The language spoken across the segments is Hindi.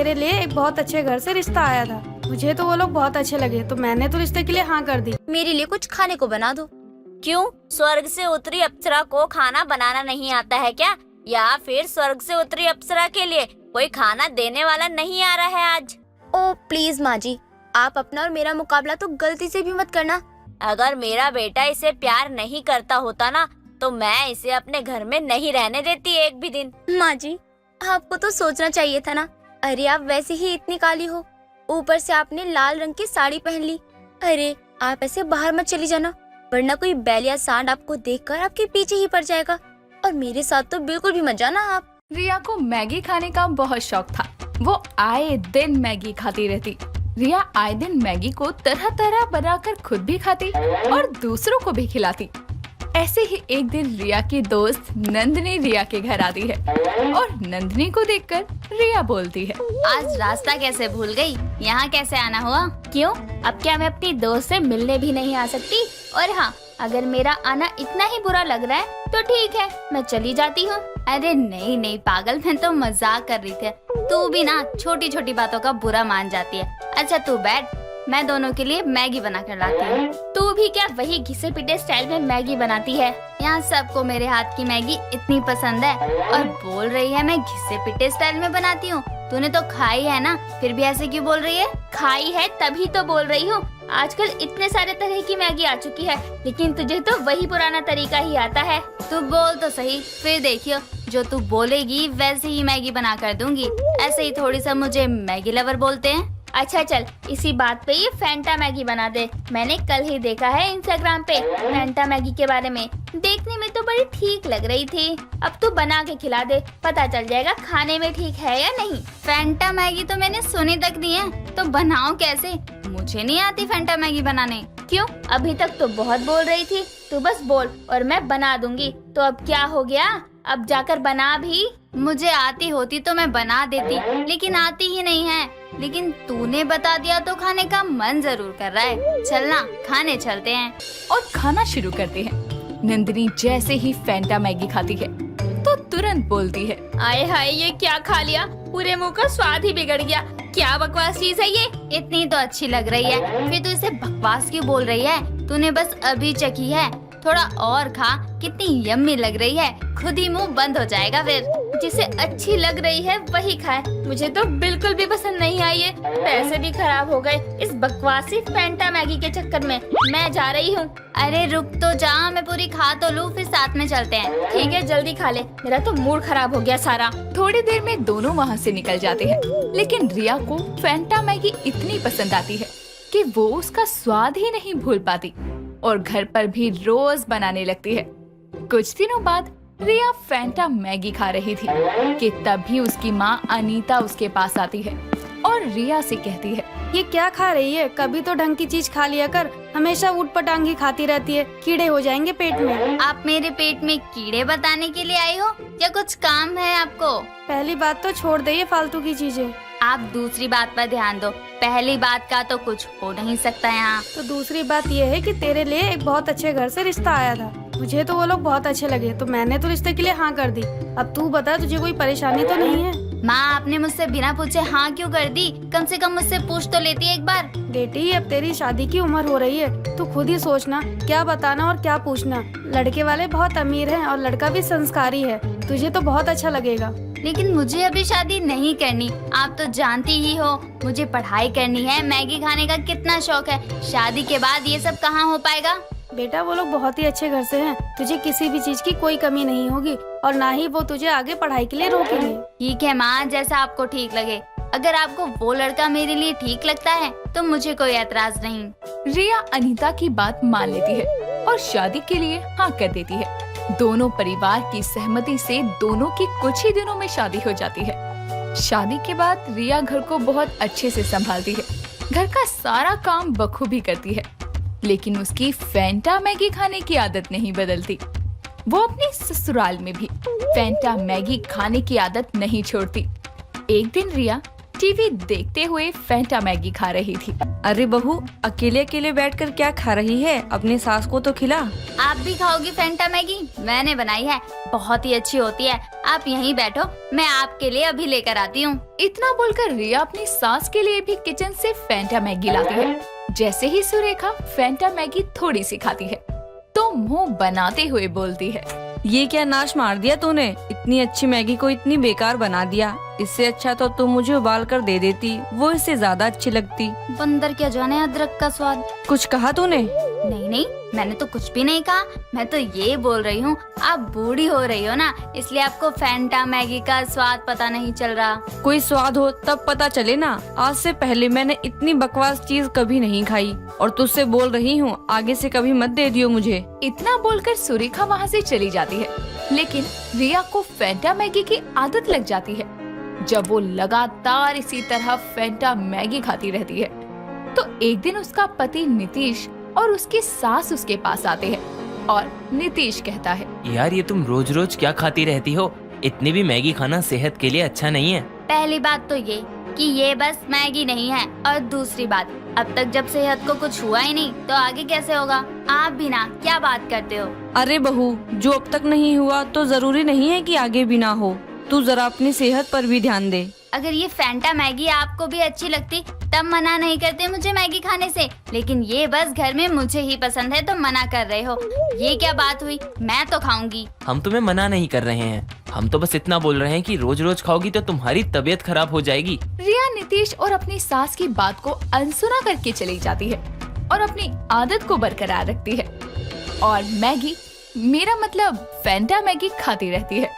तेरे लिए एक बहुत अच्छे घर से रिश्ता आया था। मुझे तो वो लोग बहुत अच्छे लगे, तो मैंने तो रिश्ते के लिए हाँ कर दी। मेरे लिए कुछ खाने को बना दो। क्यों, स्वर्ग से उतरी अप्सरा को खाना बनाना नहीं आता है क्या? या फिर स्वर्ग से उतरी अप्सरा के लिए कोई खाना देने वाला नहीं आ रहा है आज? ओ प्लीज माँ जी, आप अपना और मेरा मुकाबला तो गलती से भी मत करना। अगर मेरा बेटा इसे प्यार नहीं करता होता ना, तो मैं इसे अपने घर में नहीं रहने देती एक भी दिन। माँ जी, आपको तो सोचना चाहिए था ना। अरे आप वैसे ही इतनी काली हो, ऊपर से आपने लाल रंग की साड़ी पहन ली। अरे आप ऐसे बाहर मत चली जाना, वरना कोई बैल या सांड आपको देखकर आपके पीछे ही पड़ जाएगा। और मेरे साथ तो बिल्कुल भी मत जाना आप। रिया को मैगी खाने का बहुत शौक था। वो आए दिन मैगी खाती रहती। रिया आए दिन मैगी को तरह तरह बनाकर खुद भी खाती और दूसरों को भी खिलाती। ऐसे ही एक दिन रिया की दोस्त नंदनी रिया के घर आती है और नंदनी को देखकर रिया बोलती है, आज रास्ता कैसे भूल गई? यहाँ कैसे आना हुआ? क्यों, अब क्या मैं अपनी दोस्त से मिलने भी नहीं आ सकती? और हाँ, अगर मेरा आना इतना ही बुरा लग रहा है तो ठीक है, मैं चली जाती हूँ। अरे नहीं नहीं पागल, मैं तो मजाक कर रही थी। तू भी ना छोटी छोटी बातों का बुरा मान जाती है। अच्छा तू बैठ, मैं दोनों के लिए मैगी बना कर लाती हूँ। तू भी क्या वही घिसे पिटे स्टाइल में मैगी बनाती है? यहाँ सबको मेरे हाथ की मैगी इतनी पसंद है और बोल रही है मैं घिसे पिटे स्टाइल में बनाती हूँ। तूने तो खाई है ना, फिर भी ऐसे क्यों बोल रही है? खाई है तभी तो बोल रही हूँ। आजकल इतने सारे तरह की मैगी आ चुकी है, लेकिन तुझे तो वही पुराना तरीका ही आता है। तू बोल तो सही, फिर देखियो जो तू बोलेगी वैसे ही मैगी बना कर दूंगी। ऐसे ही थोड़ी सा मुझे मैगी लवर बोलते हैं। अच्छा चल, इसी बात पे ये फैंटा मैगी बना दे। मैंने कल ही देखा है इंस्टाग्राम पे फैंटा मैगी के बारे में। देखने में तो बड़ी ठीक लग रही थी। अब तू बना के खिला दे, पता चल जाएगा खाने में ठीक है या नहीं। फैंटा मैगी तो मैंने सुनी तक नहीं है, तो बनाऊं कैसे? मुझे नहीं आती फैंटा मैगी बनाने। क्यों, अभी तक तो बहुत बोल रही थी। तू बस बोल और मैं बना दूंगी। तो अब क्या हो गया? अब जाकर बना भी। मुझे आती होती तो मैं बना देती, लेकिन आती ही नहीं है। लेकिन तूने बता दिया तो खाने का मन जरूर कर रहा है। चलना खाने चलते हैं। और खाना शुरू करते हैं। नंदिनी जैसे ही फैंटा मैगी खाती है तो तुरंत बोलती है, आए हाय, ये क्या खा लिया? पूरे मुंह का स्वाद ही बिगड़ गया। क्या बकवास चीज है ये? इतनी तो अच्छी लग रही है, फिर तू इसे बकवास क्यों बोल रही है? तूने बस अभी चखी है, थोड़ा और खा। कितनी यम्मी लग रही है, खुद ही मुंह बंद हो जाएगा फिर। जिसे अच्छी लग रही है वही खाए। मुझे तो बिल्कुल भी पसंद नहीं आई है। पैसे भी खराब हो गए इस बकवासी फैंटा मैगी के चक्कर में। मैं जा रही हूँ। अरे रुक तो जा, मैं पूरी खा तो लूँ, फिर साथ में चलते हैं। ठीक है, जल्दी खा ले, मेरा तो मूड खराब हो गया सारा। थोड़ी देर में दोनों वहाँ से निकल जाते हैं, लेकिन रिया को फैंटा मैगी इतनी पसंद आती है कि वो उसका स्वाद ही नहीं भूल पाती और घर पर भी रोज बनाने लगती है। कुछ दिनों बाद रिया फैंटा मैगी खा रही थी कि तभी उसकी माँ अनीता उसके पास आती है और रिया से कहती है, ये क्या खा रही है? कभी तो ढंग की चीज खा लिया कर, हमेशा ऊट पटांग ही खाती रहती है। कीड़े हो जाएंगे पेट में। आप मेरे पेट में कीड़े बताने के लिए आई हो या कुछ काम है आपको? पहली बात तो छोड़ दे ये फालतू की चीजें। आप दूसरी बात पर ध्यान दो, पहली बात का तो कुछ हो नहीं सकता यहाँ। तो दूसरी बात ये है कि तेरे लिए एक बहुत अच्छे घर से रिश्ता आया था। मुझे तो वो लोग बहुत अच्छे लगे, तो मैंने तो रिश्ते के लिए हाँ कर दी। अब तू बता, तुझे कोई परेशानी तो नहीं है? माँ, आपने मुझसे बिना पूछे हाँ क्यों कर दी? कम से कम मुझसे पूछ तो लेती एक बार। बेटी, अब तेरी शादी की उम्र हो रही है, तू खुद ही सोचना क्या बताना और क्या पूछना। लड़के वाले बहुत अमीर हैं और लड़का भी संस्कारी है, तुझे तो बहुत अच्छा लगेगा। लेकिन मुझे अभी शादी नहीं करनी। आप तो जानती ही हो मुझे पढ़ाई करनी है, मैगी खाने का कितना शौक है। शादी के बाद ये सब कहाँ हो पाएगा? बेटा, वो लोग बहुत ही अच्छे घर से हैं, तुझे किसी भी चीज की कोई कमी नहीं होगी और ना ही वो तुझे आगे पढ़ाई के लिए रोकेंगे। ठीक है माँ, जैसा आपको ठीक लगे। अगर आपको वो लड़का मेरे लिए ठीक लगता है तो मुझे कोई एतराज नहीं। रिया अनीता की बात मान लेती है और शादी के लिए हाँ कर देती है। दोनों परिवार की सहमति से दोनों की कुछ ही दिनों में शादी हो जाती है। शादी के बाद रिया घर को बहुत अच्छे से संभालती है, घर का सारा काम बखूबी करती है, लेकिन उसकी फैंटा मैगी खाने की आदत नहीं बदलती। वो अपने ससुराल में भी फैंटा मैगी खाने की आदत नहीं छोड़ती। एक दिन रिया टीवी देखते हुए फैंटा मैगी खा रही थी। अरे बहू, अकेले अकेले बैठकर क्या खा रही है? अपनी सास को तो खिला। आप भी खाओगी फैंटा मैगी? मैंने बनाई है, बहुत ही अच्छी होती है। आप यहीं बैठो, मैं आपके लिए अभी लेकर आती हूँ। इतना बोलकर रिया अपनी सास के लिए भी किचन से फैंटा मैगी लाती है। जैसे ही सुरेखा फैंटा मैगी थोड़ी सी खाती है तो मुंह बनाते हुए बोलती है, ये क्या नाश मार दिया तूने? इतनी अच्छी मैगी को इतनी बेकार बना दिया। इससे अच्छा तो तुम मुझे उबाल कर दे देती, वो इससे ज्यादा अच्छी लगती। बंदर क्या जाने अदरक का स्वाद। कुछ कहा तूने? नहीं नहीं, मैंने तो कुछ भी नहीं कहा। मैं तो ये बोल रही हूँ, आप बूढ़ी हो रही हो ना, इसलिए आपको फैंटा मैगी का स्वाद पता नहीं चल रहा। कोई स्वाद हो तब पता चले ना। आज से पहले मैंने इतनी बकवास चीज कभी नहीं खाई और तुझसे बोल रही हूँ, आगे से कभी मत दे दियो मुझे। इतना बोलकर सुरेखा वहाँ से चली जाती है। लेकिन रिया को फैंटा मैगी की आदत लग जाती है। जब वो लगातार इसी तरह फैंटा मैगी खाती रहती है तो एक दिन उसका पति नीतीश और उसकी सास उसके पास आते हैं और नीतीश कहता है, यार ये तुम रोज रोज क्या खाती रहती हो? इतनी भी मैगी खाना सेहत के लिए अच्छा नहीं है। पहली बात तो ये कि ये बस मैगी नहीं है, और दूसरी बात, अब तक जब सेहत को कुछ हुआ ही नहीं तो आगे कैसे होगा? आप भी ना क्या बात करते हो? अरे बहू, जो अब तक नहीं हुआ तो जरूरी नहीं है कि आगे भी ना हो। तू जरा अपनी सेहत पर भी ध्यान दे। अगर ये फैंटा मैगी आपको भी अच्छी लगती तब मना नहीं करते मुझे मैगी खाने से, लेकिन ये बस घर में मुझे ही पसंद है तो मना कर रहे हो। ये क्या बात हुई? मैं तो खाऊंगी। हम तुम्हें मना नहीं कर रहे हैं, हम तो बस इतना बोल रहे हैं कि रोज रोज खाओगी तो तुम्हारी तबीयत खराब हो जाएगी। रिया नीतीश और अपनी सास की बात को अनसुना करके चली जाती है और अपनी आदत को बरकरार रखती है और मैगी, मेरा मतलब फैंटा मैगी खाती रहती है।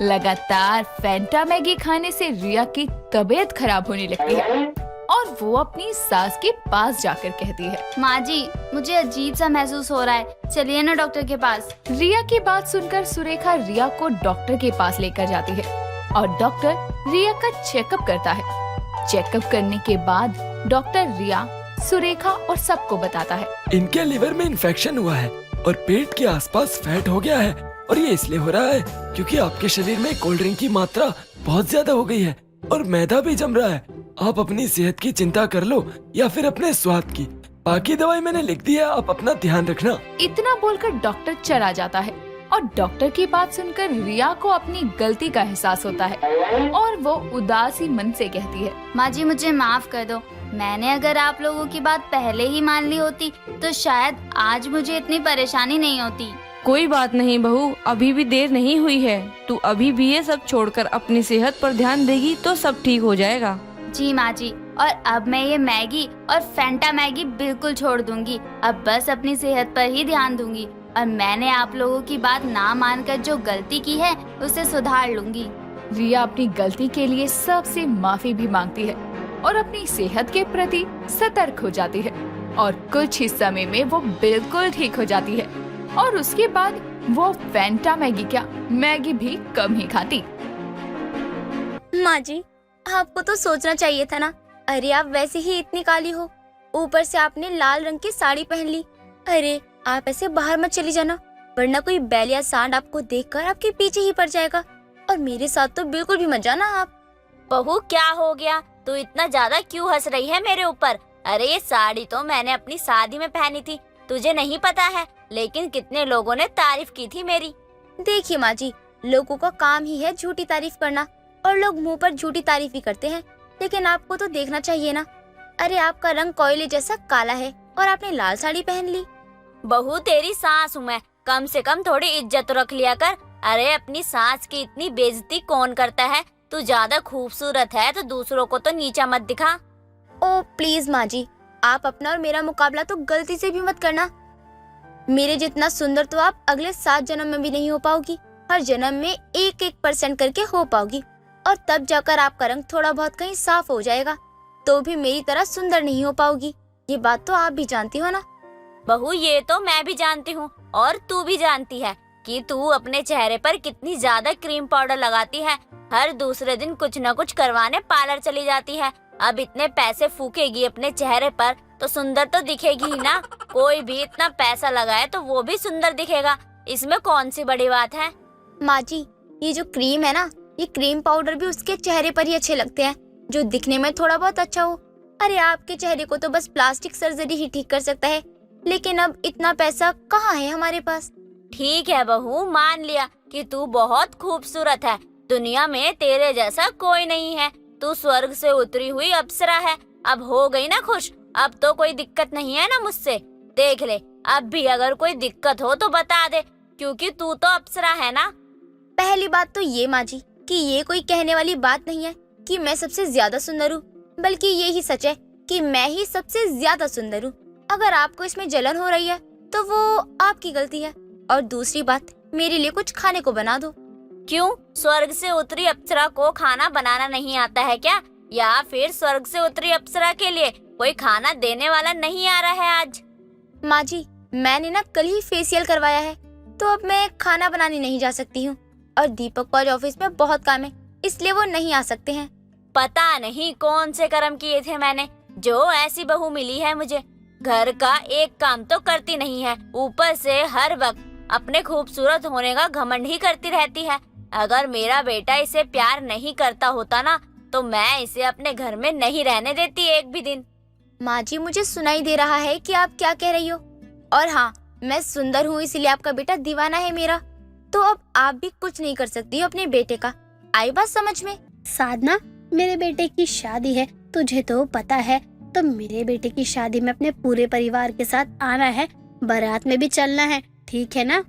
लगातार फैंटा मैगी खाने से रिया की तबीयत खराब होने लगती है और वो अपनी सास के पास जाकर कहती है, माँ जी, मुझे अजीब सा महसूस हो रहा है, चलिए ना डॉक्टर के पास। रिया की बात सुनकर सुरेखा रिया को डॉक्टर के पास लेकर जाती है और डॉक्टर रिया का चेकअप करता है। चेकअप करने के बाद डॉक्टर रिया, सुरेखा और सबको बताता है, इनके लिवर में इन्फेक्शन हुआ है और पेट के आसपास फैट हो गया है और ये इसलिए हो रहा है क्योंकि आपके शरीर में कोल्ड ड्रिंक की मात्रा बहुत ज्यादा हो गई है और मैदा भी जम रहा है। आप अपनी सेहत की चिंता कर लो या फिर अपने स्वाद की। बाकी दवाई मैंने लिख दी है, आप अपना ध्यान रखना। इतना बोलकर डॉक्टर चला जाता है और डॉक्टर की बात सुनकर रिया को अपनी गलती का एहसास होता है और वो उदासी मन से कहती है, माँ जी मुझे माफ कर दो, मैंने अगर आप लोगों की बात पहले ही मान ली होती तो शायद आज मुझे इतनी परेशानी नहीं होती। कोई बात नहीं बहू, अभी भी देर नहीं हुई है। तू अभी भी ये सब छोड़कर अपनी सेहत पर ध्यान देगी तो सब ठीक हो जाएगा। जी माँ जी, और अब मैं ये मैगी और फैंटा मैगी बिल्कुल छोड़ दूंगी। अब बस अपनी सेहत पर ही ध्यान दूंगी और मैंने आप लोगों की बात ना मानकर जो गलती की है उसे सुधार लूंगी। रिया अपनी गलती के लिए सबसे माफी भी मांगती है और अपनी सेहत के प्रति सतर्क हो जाती है और कुछ ही समय में वो बिल्कुल ठीक हो जाती है और उसके बाद वो फैंटा मैगी क्या, मैगी भी कम ही खाती। माँ जी, आपको तो सोचना चाहिए था ना। अरे आप वैसे ही इतनी काली हो, ऊपर से आपने लाल रंग की साड़ी पहन ली। अरे आप ऐसे बाहर मत चली जाना, वरना कोई बैल या सांड आपको देखकर आपके पीछे ही पड़ जाएगा। और मेरे साथ तो बिल्कुल भी मत जाना आप। बहू क्या हो गया? तू इतना ज्यादा क्यों हंस रही है मेरे ऊपर? अरे ये साड़ी तो मैंने अपनी शादी में पहनी थी, तुझे नहीं पता है? लेकिन कितने लोगों ने तारीफ की थी मेरी। देखिए माँ जी, लोगों का काम ही है झूठी तारीफ करना और लोग मुंह पर झूठी तारीफ ही करते हैं, लेकिन आपको तो देखना चाहिए ना। अरे आपका रंग कोयले जैसा काला है और आपने लाल साड़ी पहन ली। बहू तेरी सास हूँ मैं, कम से कम थोड़ी इज्जत रख लिया कर। अरे अपनी सास की इतनी बेइज्जती कौन करता है? तू ज्यादा खूबसूरत है तो दूसरों को तो नीचा मत दिखा। ओ प्लीज माँ जी, आप अपना और मेरा मुकाबला तो गलती से भी मत करना। मेरे जितना सुंदर तो आप अगले 7 जन्म में भी नहीं हो पाओगी। हर जन्म में 1-1% करके हो पाओगी और तब जाकर आपका रंग थोड़ा बहुत कहीं साफ हो जाएगा, तो भी मेरी तरह सुंदर नहीं हो पाओगी। ये बात तो आप भी जानती हो ना। बहू ये तो मैं भी जानती हूँ और तू भी जानती है कि तू अपने चेहरे पर कितनी ज्यादा क्रीम पाउडर लगाती है। हर दूसरे दिन कुछ न कुछ करवाने पार्लर चली जाती है। अब इतने पैसे फूकेगी अपने चेहरे पर तो सुंदर तो दिखेगी ही ना। कोई भी इतना पैसा लगाए तो वो भी सुंदर दिखेगा, इसमें कौन सी बड़ी बात है? माँ जी, ये जो क्रीम है ना, ये क्रीम पाउडर भी उसके चेहरे पर ही अच्छे लगते हैं। जो दिखने में थोड़ा बहुत अच्छा हो। अरे आपके चेहरे को तो बस प्लास्टिक सर्जरी ही ठीक कर सकता है, लेकिन अब इतना पैसा कहाँ है हमारे पास। ठीक है बहू, मान लिया कि तू बहुत खूबसूरत है। दुनिया में तेरे जैसा कोई नहीं है। तू स्वर्ग से उतरी हुई अप्सरा है। अब हो गई ना खुश? अब तो कोई दिक्कत नहीं है ना मुझसे। देख ले, अब भी अगर कोई दिक्कत हो तो बता दे, क्योंकि तू तो अप्सरा है ना। पहली बात तो ये माँ जी कि ये कोई कहने वाली बात नहीं है कि मैं सबसे ज्यादा सुंदर हूँ, बल्कि ये ही सच है कि मैं ही सबसे ज्यादा सुंदर हूँ। अगर आपको इसमें जलन हो रही है तो वो आपकी गलती है। और दूसरी बात, मेरे लिए कुछ खाने को बना दो। क्यों, स्वर्ग से उतरी अप्सरा को खाना बनाना नहीं आता है क्या? या फिर स्वर्ग से उतरी अप्सरा के लिए कोई खाना देने वाला नहीं आ रहा है आज? माँ जी, मैंने ना कल ही फेशियल करवाया है, तो अब मैं खाना बनाने नहीं जा सकती हूँ। और दीपक को आज ऑफिस में बहुत काम है, इसलिए वो नहीं आ सकते हैं। पता नहीं कौन से कर्म किए थे मैंने, जो ऐसी बहू मिली है मुझे। घर का एक काम तो करती नहीं है, ऊपर से हर वक्त अपने खूबसूरत होने का घमंड ही करती रहती है। अगर मेरा बेटा इसे प्यार नहीं करता होता ना, तो मैं इसे अपने घर में नहीं रहने देती एक भी दिन। माँ जी, मुझे सुनाई दे रहा है कि आप क्या कह रही हो। और हाँ, मैं सुंदर हूँ इसलिए आपका बेटा दीवाना है मेरा। तो अब आप भी कुछ नहीं कर सकती हो अपने बेटे का। आई बात समझ में? साधना, मेरे बेटे की शादी है, तुझे तो पता है। तो मेरे बेटे की शादी में अपने पूरे परिवार के साथ आना है, बारात में भी चलना है, ठीक है ना?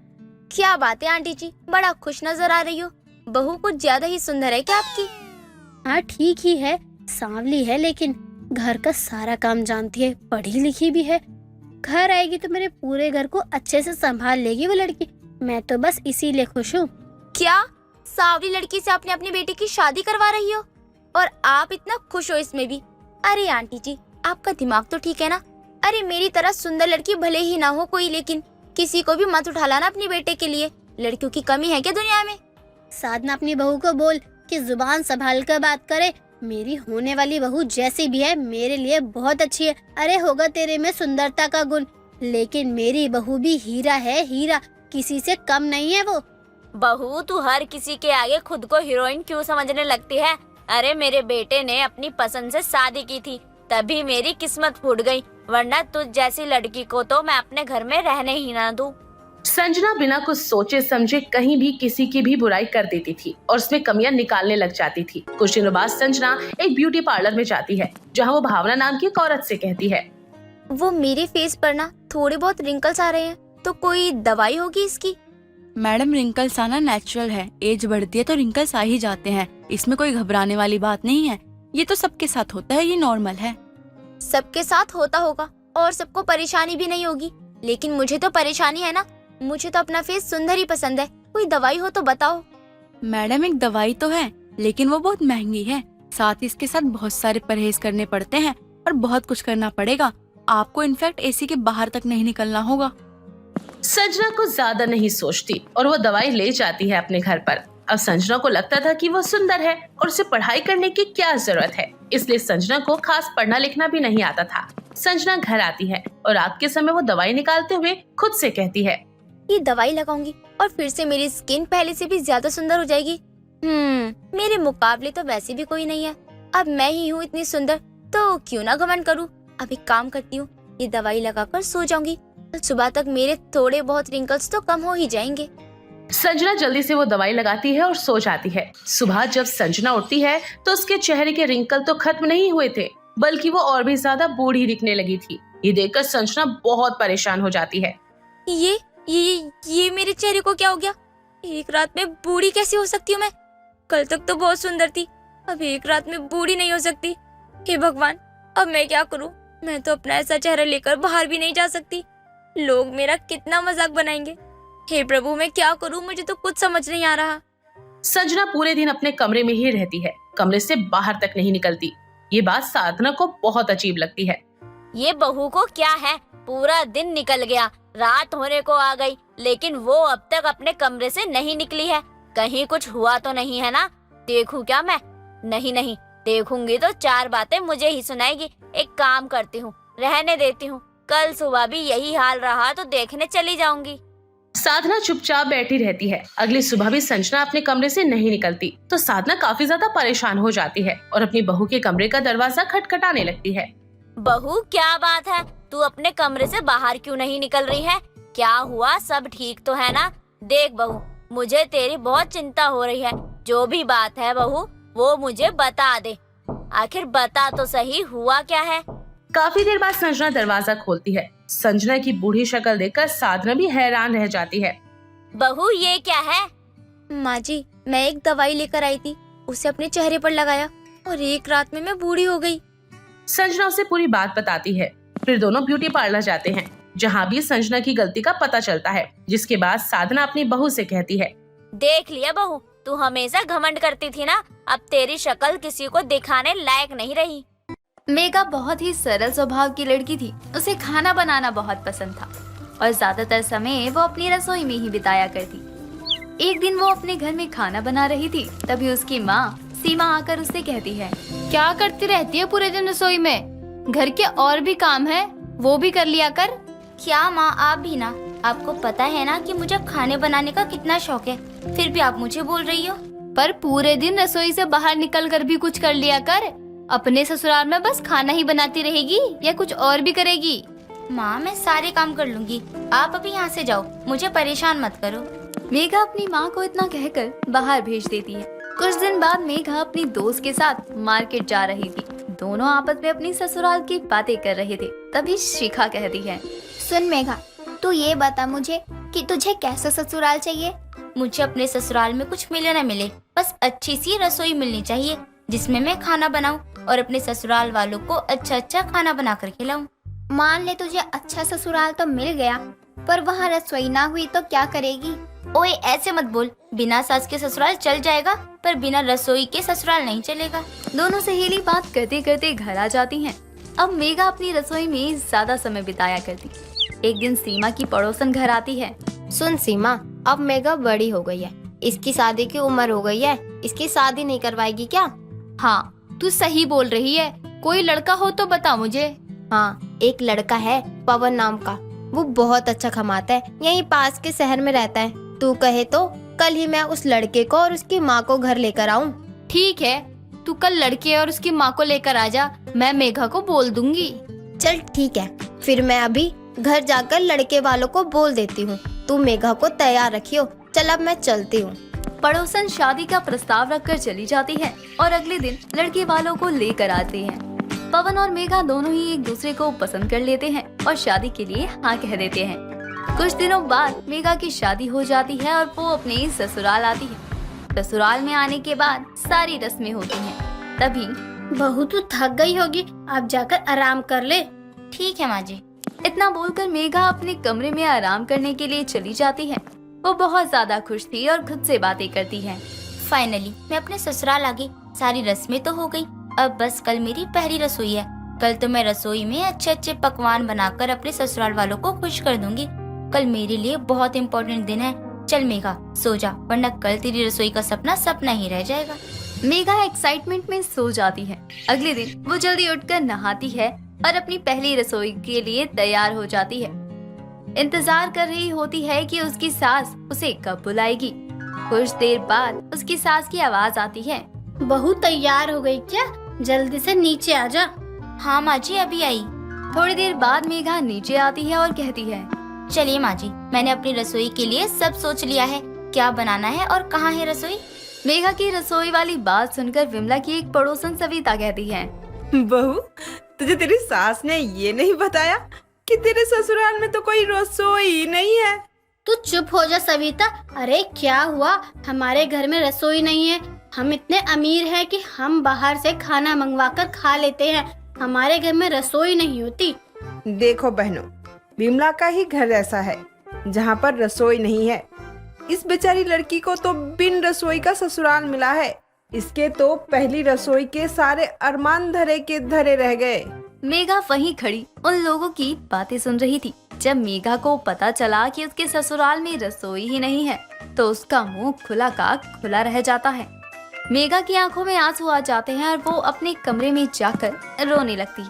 क्या बात है आंटी जी, बड़ा खुश नजर आ रही हो। बहू कुछ ज्यादा ही सुंदर है क्या आपकी? हाँ ठीक ही है, सांवली है, लेकिन घर का सारा काम जानती है, पढ़ी लिखी भी है। घर आएगी तो मेरे पूरे घर को अच्छे से संभाल लेगी वो लड़की। मैं तो बस इसीलिए खुश हूँ। क्या सांवली लड़की से आपने अपनी बेटी की शादी करवा रही हो? और आप इतना खुश हो इसमें भी? अरे आंटी जी, आपका दिमाग तो ठीक है ना? अरे मेरी तरह सुंदर लड़की भले ही ना हो कोई, लेकिन किसी को भी मत उठा लाना अपने बेटे के लिए। लड़कियों की कमी है क्या दुनिया में? साधना, अपनी बहू को बोल कि जुबान संभाल कर बात करे। मेरी होने वाली बहू जैसी भी है मेरे लिए बहुत अच्छी है। अरे होगा तेरे में सुंदरता का गुण, लेकिन मेरी बहू भी हीरा है, हीरा, किसी से कम नहीं है वो। बहू, तू हर किसी के आगे खुद को हीरोइन क्यों समझने लगती है? अरे मेरे बेटे ने अपनी पसंद से शादी की थी, तभी मेरी किस्मत फूट गई, वरना तुझ जैसी लड़की को तो मैं अपने घर में रहने ही ना दूं। संजना बिना कुछ सोचे समझे कहीं भी किसी की भी बुराई कर देती थी और उसमें कमियां निकालने लग जाती थी। कुछ दिनों बाद संजना एक ब्यूटी पार्लर में जाती है, जहां वो भावना नाम की एक औरत से कहती है, वो मेरे फेस पर ना थोड़े बहुत रिंकल्स आ रहे हैं, तो कोई दवाई होगी इसकी? मैडम, रिंकल्स आना नेचुरल है, एज बढ़ती है तो रिंकल्स आ ही जाते हैं, इसमें कोई घबराने वाली बात नहीं है। ये तो सबके साथ होता है, ये नॉर्मल है। सबके साथ होता होगा और सबको परेशानी भी नहीं होगी, लेकिन मुझे तो परेशानी है ना। मुझे तो अपना फेस सुंदर ही पसंद है, कोई दवाई हो तो बताओ। मैडम, एक दवाई तो है, लेकिन वो बहुत महंगी है, साथ ही इसके साथ बहुत सारे परहेज करने पड़ते हैं और बहुत कुछ करना पड़ेगा। आपको इनफैक्ट एसी के बाहर तक नहीं निकलना होगा। संजना को ज्यादा नहीं सोचती और वो दवाई ले जाती है अपने घर पर। अब संजना को लगता था कि वो सुंदर है और उसे पढ़ाई करने की क्या जरूरत है, इसलिए संजना को खास पढ़ना लिखना भी नहीं आता था। संजना घर आती है और रात के समय वो दवाई निकालते हुए खुद से कहती है, ये दवाई लगाऊंगी और फिर से मेरी स्किन पहले से भी ज्यादा सुंदर हो जाएगी। मेरे मुकाबले तो वैसे भी कोई नहीं है, अब मैं ही हूँ इतनी सुंदर, तो क्यों ना घमंड करूँ। अब एक काम करती हूँ, ये दवाई लगाकर सो जाऊंगी, तो सुबह तक मेरे थोड़े बहुत रिंकल्स तो कम हो ही जाएंगे। संजना जल्दी से वो दवाई लगाती है और सो जाती है। सुबह जब संजना उठती है तो उसके चेहरे के रिंकल तो खत्म नहीं हुए थे, बल्कि वो और भी ज्यादा बूढ़ी दिखने लगी थी। ये देखकर संजना बहुत परेशान हो जाती है। ये मेरे चेहरे को क्या हो गया? एक रात में बूढ़ी कैसे हो सकती हूँ मैं? कल तक तो बहुत सुंदर थी, अब एक रात में बूढ़ी नहीं हो सकती। हे भगवान, अब मैं क्या करूँ? मैं तो अपना ऐसा चेहरा लेकर बाहर भी नहीं जा सकती, लोग मेरा कितना मजाक बनाएंगे। हे प्रभु, मैं क्या करूँ? मुझे तो कुछ समझ नहीं आ रहा। संजना पूरे दिन अपने कमरे में ही रहती है, कमरे से बाहर तक नहीं निकलती। ये बात साधना को बहुत अजीब लगती है। ये बहू को क्या है, पूरा दिन निकल गया, रात होने को आ गई, लेकिन वो अब तक अपने कमरे से नहीं निकली है। कहीं कुछ हुआ तो नहीं है ना? देखूं क्या मैं? नहीं, देखूंगी तो चार बातें मुझे ही सुनाएगी। एक काम करती हूँ, रहने देती हूँ, कल सुबह भी यही हाल रहा तो देखने चली जाऊंगी। साधना चुपचाप बैठी रहती है। अगली सुबह भी संजना अपने कमरे से नहीं निकलती तो साधना काफी ज्यादा परेशान हो जाती है और अपनी बहू के कमरे का दरवाजा खटखटाने लगती है। बहू क्या बात है, तू अपने कमरे से बाहर क्यों नहीं निकल रही है? क्या हुआ, सब ठीक तो है ना? देख बहू, मुझे तेरी बहुत चिंता हो रही है। जो भी बात है बहू, वो मुझे बता दे। आखिर बता तो सही, हुआ क्या है? काफी देर बाद संजना दरवाजा खोलती है। संजना की बूढ़ी शक्ल देखकर साधना भी हैरान रह जाती है। बहू ये क्या है? माँ जी, मैं एक दवाई लेकर आई थी, उसे अपने चेहरे पर लगाया और एक रात में मैं बूढ़ी हो गई। संजना उसे पूरी बात बताती है। फिर दोनों ब्यूटी पार्लर जाते हैं, जहाँ भी संजना की गलती का पता चलता है। जिसके बाद साधना अपनी बहू से कहती है, देख लिया बहू, तू हमेशा घमंड करती थी ना, अब तेरी शक्ल किसी को दिखाने लायक नहीं रही। मेघा बहुत ही सरल स्वभाव की लड़की थी। उसे खाना बनाना बहुत पसंद था और ज्यादातर समय वो अपनी रसोई में ही बिताया करती। एक दिन वो अपने घर में खाना बना रही थी, तभी उसकी माँ सीमा आकर उससे कहती है, क्या करती रहती है पूरे दिन रसोई में? घर के और भी काम है, वो भी कर लिया कर। क्या माँ, आप भी ना? आपको पता है ना कि मुझे खाने बनाने का कितना शौक है, फिर भी आप मुझे बोल रही हो। पर पूरे दिन रसोई से बाहर निकल कर भी कुछ कर लिया कर। अपने ससुराल में बस खाना ही बनाती रहेगी या कुछ और भी करेगी? माँ, मैं सारे काम कर लूंगी, आप अभी यहाँ से जाओ, मुझे परेशान मत करो। मेघा अपनी माँ को इतना कहकर बाहर भेज देती है। कुछ दिन बाद मेघा अपनी दोस्त के साथ मार्केट जा रही थी। दोनों आपस में अपनी ससुराल की बातें कर रहे थे। तभी शिखा कहती है, सुन मेघा, तू ये बता मुझे कि तुझे कैसा ससुराल चाहिए? मुझे अपने ससुराल में कुछ मिले न मिले, बस अच्छी सी रसोई मिलनी चाहिए जिसमें मैं खाना बनाऊं और अपने ससुराल वालों को अच्छा अच्छा खाना बना कर खिलाऊं। मान ले तुझे अच्छा ससुराल तो मिल गया, पर वहाँ रसोई ना हुई तो क्या करेगी? ओए ऐसे मत बोल, बिना सास के ससुराल चल जाएगा पर बिना रसोई के ससुराल नहीं चलेगा। दोनों सहेली बात करते करते घर आ जाती हैं। अब मेघा अपनी रसोई में ज्यादा समय बिताया करती। एक दिन सीमा की पड़ोसन घर आती है। सुन सीमा, अब मेघा बड़ी हो गई है, इसकी शादी की उम्र हो गई है, इसकी शादी नहीं करवाएगी क्या? हाँ, तू सही बोल रही है। कोई लड़का हो तो बता मुझे। हाँ, एक लड़का है पवन नाम का, वो बहुत अच्छा कमाता है, यहीं पास के शहर में रहता है। तू कहे तो कल ही मैं उस लड़के को और उसकी माँ को घर लेकर आऊँ। ठीक है, तू कल लड़के और उसकी माँ को लेकर आ जा, मैं मेघा को बोल दूंगी। चल ठीक है, फिर मैं अभी घर जाकर लड़के वालों को बोल देती हूँ, तू मेघा को तैयार रखियो। चल अब मैं चलती हूँ। पड़ोसन शादी का प्रस्ताव रखकर चली जाती है और अगले दिन लड़के वालों को लेकर आते हैं। पवन और मेघा दोनों ही एक दूसरे को पसंद कर लेते हैं और शादी के लिए हाँ कह देते हैं। कुछ दिनों बाद मेघा की शादी हो जाती है और वो अपने ससुराल आती है। ससुराल में आने के बाद सारी रस्में होती हैं। तभी बहू तू थक गई होगी, अब जाकर आराम कर ले। ठीक है माँ जी। इतना बोलकर मेघा अपने कमरे में आराम करने के लिए चली जाती है। वो बहुत ज्यादा खुश थी और खुद से बातें करती है। फाइनली मैं अपने ससुराल आ गई, सारी रस्में तो हो गई, अब बस कल मेरी पहली रसोई है। कल तो मैं रसोई में अच्छे अच्छे पकवान बनाकर अपने ससुराल वालों को खुश कर दूंगी। कल मेरे लिए बहुत इम्पोर्टेंट दिन है। चल मेघा सो जा, वरना कल तेरी रसोई का सपना सपना ही रह जाएगा। मेघा एक्साइटमेंट में सो जाती है। अगले दिन वो जल्दी उठकर नहाती है और अपनी पहली रसोई के लिए तैयार हो जाती है। इंतजार कर रही होती है कि उसकी सास उसे कब बुलाएगी। कुछ देर बाद उसकी सास की आवाज आती है, बहू तैयार हो गई क्या? जल्दी से नीचे आ जा। हाँ माँ जी, अभी आई। थोड़ी देर बाद मेघा नीचे आती है और कहती है, चलिए माँ जी, मैंने अपनी रसोई के लिए सब सोच लिया है, क्या बनाना है और कहाँ है रसोई। मेघा की रसोई वाली बात सुनकर विमला की एक पड़ोसन सविता कहती है, बहू, तुझे तेरी सास ने ये नहीं बताया कि तेरे ससुराल में तो कोई रसोई नहीं है? तू चुप हो जा सविता। अरे क्या हुआ, हमारे घर में रसोई नहीं है। हम इतने अमीर हैं कि हम बाहर से खाना मंगवाकर खा लेते हैं, हमारे घर में रसोई नहीं होती। देखो बहनों, विमला का ही घर ऐसा है जहाँ पर रसोई नहीं है। इस बेचारी लड़की को तो बिन रसोई का ससुराल मिला है। इसके तो पहली रसोई के सारे अरमान धरे के धरे रह गए। मेघा वहीं खड़ी उन लोगों की बातें सुन रही थी। जब मेघा को पता चला कि उसके ससुराल में रसोई ही नहीं है तो उसका मुंह खुला का खुला रह जाता है। मेघा की आंखों में आंसू आ जाते हैं और वो अपने कमरे में जाकर रोने लगती।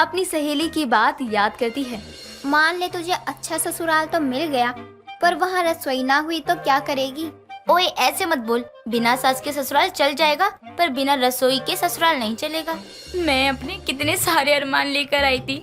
अपनी सहेली की बात याद करती है। मान ले तुझे अच्छा ससुराल तो मिल गया, पर वहाँ रसोई ना हुई तो क्या करेगी? ओए ऐसे मत बोल, बिना सास के ससुराल चल जाएगा पर बिना रसोई के ससुराल नहीं चलेगा। मैं अपने कितने सारे अरमान लेकर आई थी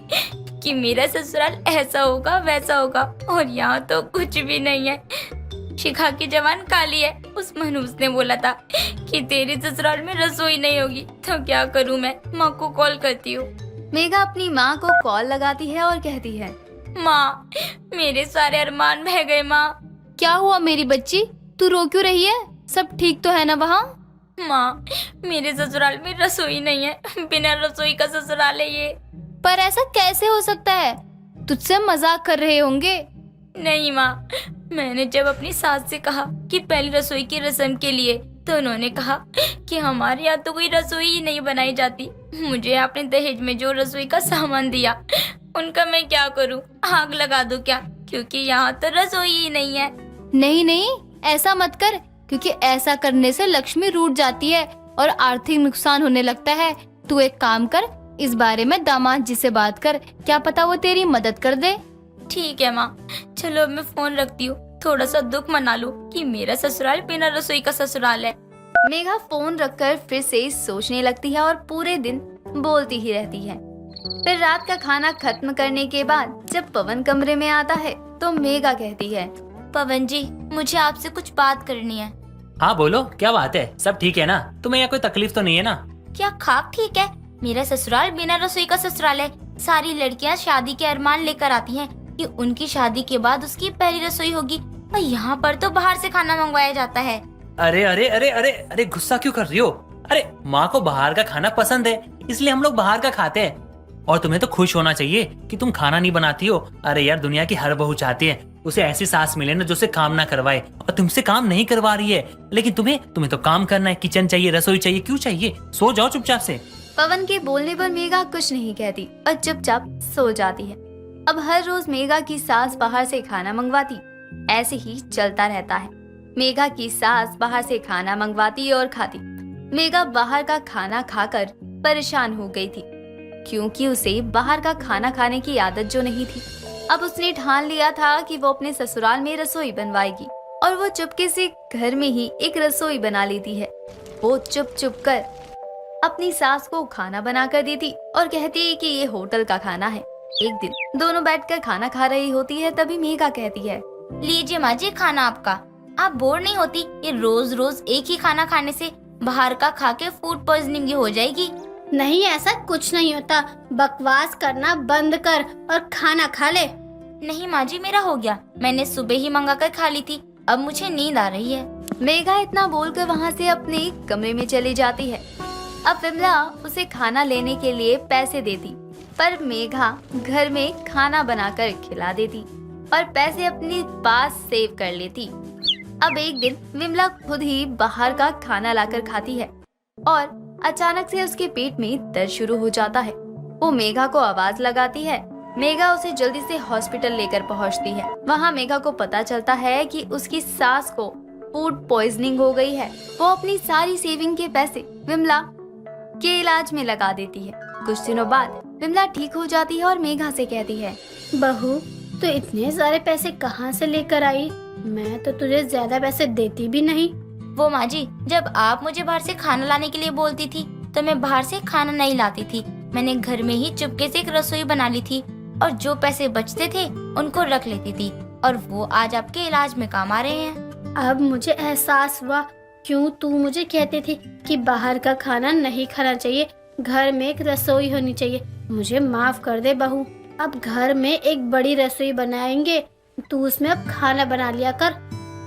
कि मेरा ससुराल ऐसा होगा वैसा होगा, और यहाँ तो कुछ भी नहीं है। शिखा की जवान काली है, उस मनूस ने बोला था कि तेरे ससुराल में रसोई नहीं होगी, तो क्या करूँ मैं? माँ को कॉल करती हूँ। मेघा अपनी माँ को कॉल लगाती है और कहती है, माँ मेरे सारे अरमान बह गए। माँ क्या हुआ मेरी बच्ची, तू रो क्यों रही है? सब ठीक तो है ना वहाँ? माँ मेरे ससुराल में रसोई नहीं है, बिना रसोई का ससुराल है ये। पर ऐसा कैसे हो सकता है? तुझसे मजाक कर रहे होंगे। नहीं माँ, मैंने जब अपनी सास से कहा कि पहली रसोई की रस्म के लिए, तो उन्होंने कहा कि हमारे यहाँ तो कोई रसोई ही नहीं बनाई जाती। मुझे आपने दहेज में जो रसोई का सामान दिया उनका मैं क्या करूँ? आग लगा दूँ क्या? क्योंकि यहाँ तो रसोई ही नहीं है। नहीं नहीं, ऐसा मत कर, क्योंकि ऐसा करने से लक्ष्मी रूठ जाती है और आर्थिक नुकसान होने लगता है। तू एक काम कर, इस बारे में दामाद जी से बात कर, क्या पता वो तेरी मदद कर दे। ठीक है माँ, चलो अब मैं फोन रखती हूँ, थोड़ा सा दुख मना लूं कि मेरा ससुराल बिना रसोई का ससुराल है। मेघा फोन रखकर फिर से सोचने लगती है और पूरे दिन बोलती ही रहती है। फिर रात का खाना खत्म करने के बाद जब पवन कमरे में आता है तो मेघा कहती है, पवन जी मुझे आपसे कुछ बात करनी है। हाँ बोलो, क्या बात है? सब ठीक है ना? तुम्हें यहाँ कोई तकलीफ तो नहीं है ना? क्या खाक ठीक है? मेरा ससुराल बिना रसोई का ससुराल है। सारी लड़कियाँ शादी के अरमान लेकर आती हैं कि उनकी शादी के बाद उसकी पहली रसोई होगी, और यहाँ पर तो बाहर से खाना मंगवाया जाता है। अरे अरे अरे अरे अरे, गुस्सा क्यों कर रही हो? अरे माँ को बाहर का खाना पसंद है, इसलिए हम लोग बाहर का खाते हैं। और तुम्हें तो खुश होना चाहिए कि तुम खाना नहीं बनाती हो। अरे यार, दुनिया की हर बहू चाहती है उसे ऐसी सास मिले ना जो उसे काम ना करवाए, और तुमसे काम नहीं करवा रही है, लेकिन तुम्हें तो काम करना है। किचन चाहिए, रसोई चाहिए, क्यों चाहिए? सो जाओ चुपचाप से। पवन के बोलने पर मेघा कुछ नहीं कहती और चुपचाप सो जाती है। अब हर रोज मेघा की सास बाहर से खाना मंगवाती, ऐसे ही चलता रहता है। मेघा की सास बाहर से खाना मंगवाती और खाती। मेघा बाहर का खाना खाकर परेशान हो गई थी, क्योंकि उसे बाहर का खाना खाने की आदत जो नहीं थी। अब उसने ठान लिया था कि वो अपने ससुराल में रसोई बनवाएगी, और वो चुपके से घर में ही एक रसोई बना लेती है। वो चुप चुप कर अपनी सास को खाना बना कर देती और कहती कि ये होटल का खाना है। एक दिन दोनों बैठकर खाना खा रही होती है, तभी मेघा कहती है, लीजिए माँ जी खाना आपका। आप बोर नहीं होती? ये रोज रोज एक ही खाना खाने से बाहर का खा के फूड पॉइजनिंग हो जाएगी। नहीं, ऐसा कुछ नहीं होता। बकवास करना बंद कर और खाना खा ले। नहीं माँ जी, मेरा हो गया, मैंने सुबह ही मंगा कर खा ली थी, अब मुझे नींद आ रही है। मेघा इतना बोलकर वहाँ से अपने कमरे में चली जाती है। अब विमला उसे खाना लेने के लिए पैसे देती, पर मेघा घर में खाना बनाकर खिला देती और पैसे अपने पास सेव कर लेती। अब एक दिन विमला खुद ही बाहर का खाना लाकर खाती है और अचानक से उसके पेट में दर्द शुरू हो जाता है। वो मेघा को आवाज लगाती है। मेघा उसे जल्दी से हॉस्पिटल लेकर पहुंचती है। वहाँ मेघा को पता चलता है कि उसकी सास को फूड पॉइजनिंग हो गई है। वो अपनी सारी सेविंग के पैसे विमला के इलाज में लगा देती है। कुछ दिनों बाद विमला ठीक हो जाती है और मेघा से कहती है, बहू तो इतने सारे पैसे कहाँ से लेकर आई? मैं तो तुझे ज्यादा पैसे देती भी नहीं। वो माँ जी, जब आप मुझे बाहर से खाना लाने के लिए बोलती थी तो मैं बाहर से खाना नहीं लाती थी। मैंने घर में ही चुपके से एक रसोई बना ली थी और जो पैसे बचते थे उनको रख लेती थी, और वो आज आपके इलाज में काम आ रहे हैं। अब मुझे एहसास हुआ क्यों तू मुझे कहती थी कि बाहर का खाना नहीं खाना चाहिए, घर में एक रसोई होनी चाहिए। मुझे माफ कर दे बहू, अब घर में एक बड़ी रसोई बनाएंगे, तू उसमें अब खाना बना लिया कर।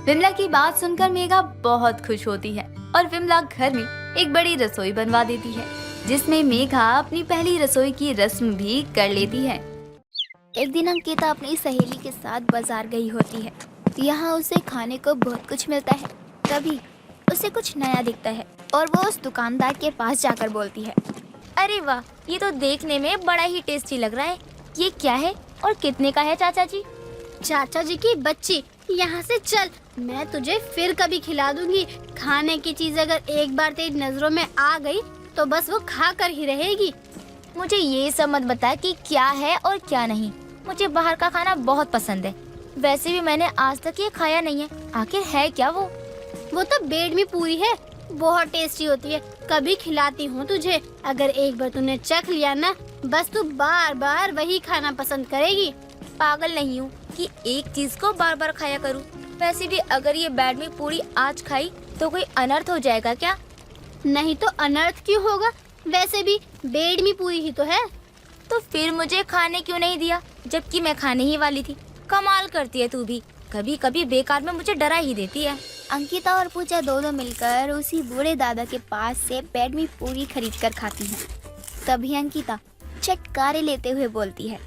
विमला की बात सुनकर मेघा बहुत खुश होती है और विमला घर में एक बड़ी रसोई बनवा देती है, जिसमें मेघा अपनी पहली रसोई की रस्म भी कर लेती है। एक दिन अंकिता अपनी सहेली के साथ बाजार गई होती है। यहाँ उसे खाने को बहुत कुछ मिलता है। तभी उसे कुछ नया दिखता है और वो उस दुकानदार के पास जाकर बोलती है, अरे वाह, ये तो देखने में बड़ा ही टेस्टी लग रहा है। ये क्या है और कितने का है चाचा जी? चाचा जी की बच्ची, यहाँ से चल, मैं तुझे फिर कभी खिला दूंगी। खाने की चीज अगर एक बार तेरी नजरों में आ गई तो बस वो खा कर ही रहेगी। मुझे ये सब मत बता कि क्या है और क्या नहीं। मुझे बाहर का खाना बहुत पसंद है। वैसे भी मैंने आज तक ये खाया नहीं है। आखिर है क्या वो? वो तो बेड में पूरी है, बहुत टेस्टी होती है। कभी खिलाती हूँ तुझे। अगर एक बार तूने चख लिया ना, बस तू बार बार वही खाना पसंद करेगी। पागल नहीं हूँ कि एक चीज को बार बार खाया करूँ। वैसे भी अगर ये बेड में पूरी आज खाई तो कोई अनर्थ हो जाएगा क्या? नहीं तो अनर्थ क्यों होगा? वैसे भी बेड में पूरी ही तो है। तो फिर मुझे खाने क्यों नहीं दिया, जबकि मैं खाने ही वाली थी? कमाल करती है तू भी, कभी कभी बेकार में मुझे डरा ही देती है। अंकिता और पूजा दोनों मिलकर उसी बूढ़े दादा के पास से बेड में पूरी खरीद कर खाती हैं। तभी अंकिता चटकारे लेते हुए बोलती है,